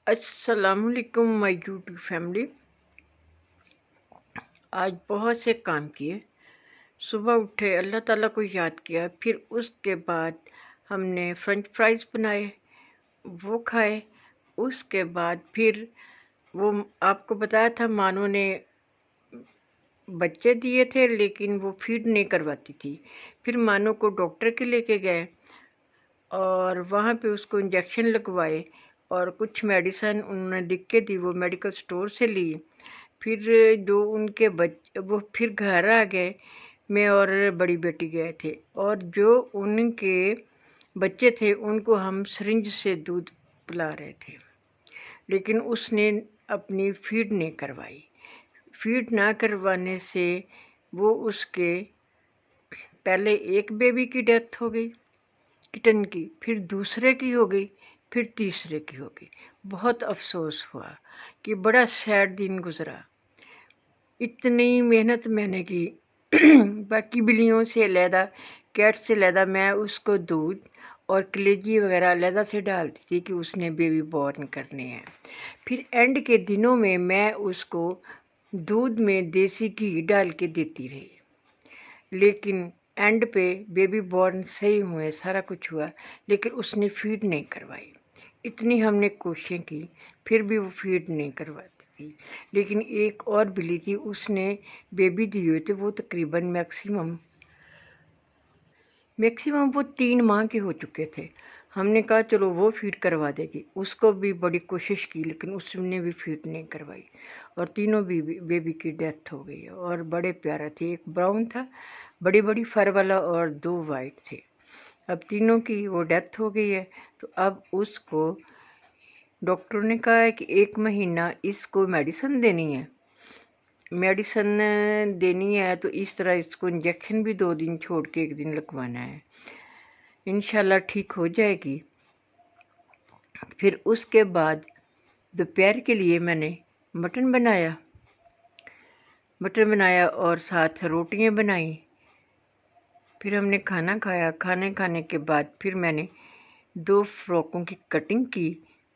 السلام علیکم مائی YouTube family. آج بہت سے کام کیے، صبح اٹھے اللہ تعالیٰ کو یاد کیا، پھر اس کے بعد ہم نے فرنچ فرائز بنائے، وہ کھائے۔ اس کے بعد پھر وہ آپ کو بتایا تھا مانو نے بچے دیے تھے لیکن وہ فیڈ نہیں کرواتی تھی، پھر مانو کو ڈاکٹر کے لے کے گئے اور وہاں پہ اس کو انجیکشن لگوائے اور کچھ میڈیسن انہوں نے لکھ کے دی، وہ میڈیکل سٹور سے لی۔ پھر جو ان کے وہ پھر گھر آ گئے، میں اور بڑی بیٹی گئے تھے، اور جو ان کے بچے تھے ان کو ہم سرنج سے دودھ پلا رہے تھے، لیکن اس نے اپنی فیڈ نہیں کروائی۔ فیڈ نہ کروانے سے وہ اس کے پہلے ایک بیبی کی ڈیتھ ہو گئی کٹن کی، پھر دوسرے کی ہو گئی، پھر تیسرے کی ہو گئی۔ بہت افسوس ہوا کہ بڑا سیڈ دن گزرا۔ اتنی محنت میں نے کی، باقی بلیوں سے علیحدہ، کیٹ سے علیحدہ میں اس کو دودھ اور کلیجی وغیرہ علیحدہ سے ڈالتی تھی کہ اس نے بیبی بورن کرنے ہیں۔ پھر اینڈ کے دنوں میں میں اس کو دودھ میں دیسی گھی ڈال کے دیتی رہی، لیکن اینڈ پہ بیبی بورن صحیح ہوئے، سارا کچھ ہوا، لیکن اس نے فیڈ نہیں کروائی۔ اتنی ہم نے کوششیں کی، پھر بھی وہ فیڈ نہیں کرواتی تھی۔ لیکن ایک اور بلی تھی، اس نے بیبی دیے ہوئے تھے، وہ تقریباً میکسیمم وہ 3 ماہ کے ہو چکے تھے۔ ہم نے کہا چلو وہ فیڈ کروا دے گی، اس کو بھی بڑی کوشش کی لیکن اس نے بھی فیڈ نہیں کروائی، اور تینوں بیبی کی ڈیتھ ہو گئی، اور بڑے پیارا تھے۔ ایک براؤن تھا بڑی بڑی فر والا، اور 2 وائٹ تھے۔ اب تینوں کی وہ ڈیتھ ہو گئی ہے، تو اب اس کو ڈاکٹر نے کہا ہے کہ 1 مہینہ اس کو میڈیسن دینی ہے، تو اس طرح اس کو انجیکشن بھی 2 دن چھوڑ کے 1 دن لگوانا ہے، انشاءاللہ ٹھیک ہو جائے گی۔ پھر اس کے بعد دوپہر کے لیے میں نے مٹن بنایا اور ساتھ روٹیاں بنائیں۔ پھر ہم نے کھانا کھایا، کھانے کے بعد پھر میں نے 2 فراکوں کی کٹنگ کی،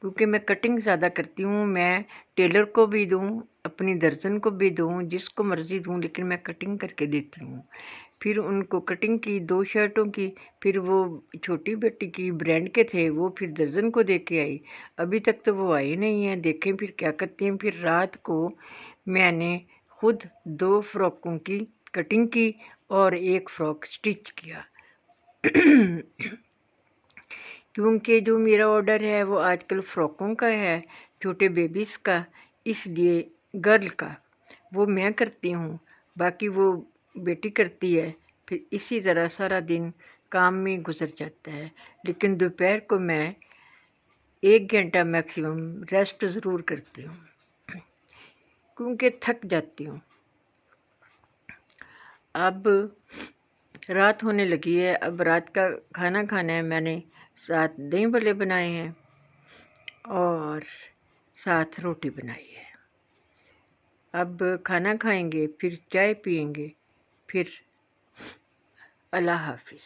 کیونکہ میں کٹنگ زیادہ کرتی ہوں، میں ٹیلر کو بھی دوں، اپنی درزن کو بھی دوں، جس کو مرضی دوں، لیکن میں کٹنگ کر کے دیتی ہوں۔ پھر ان کو کٹنگ کی 2 شرٹوں کی، پھر وہ چھوٹی بیٹی کی برانڈ کے تھے، وہ پھر درزن کو دے کے آئی، ابھی تک تو وہ آئی نہیں ہیں، دیکھیں پھر کیا کرتی ہیں۔ پھر رات کو میں نے خود 2 فراکوں کی کٹنگ کی اور 1 فراک سٹچ کیا، کیونکہ جو میرا آرڈر ہے وہ آج کل فراکوں کا ہے، چھوٹے بیبیز کا، اس لیے گرل کا وہ میں کرتی ہوں، باقی وہ بیٹی کرتی ہے۔ پھر اسی طرح سارا دن کام میں گزر جاتا ہے، لیکن دوپہر کو میں 1 گھنٹہ میکسیمم ریسٹ ضرور کرتی ہوں، کیونکہ تھک جاتی ہوں۔ اب رات ہونے لگی ہے، اب رات کا کھانا کھانا ہے۔ میں نے ساتھ دہی بھلے بنائے ہیں اور ساتھ روٹی بنائی ہے۔ اب کھانا کھائیں گے، پھر چائے پئیں گے، پھر اللہ حافظ۔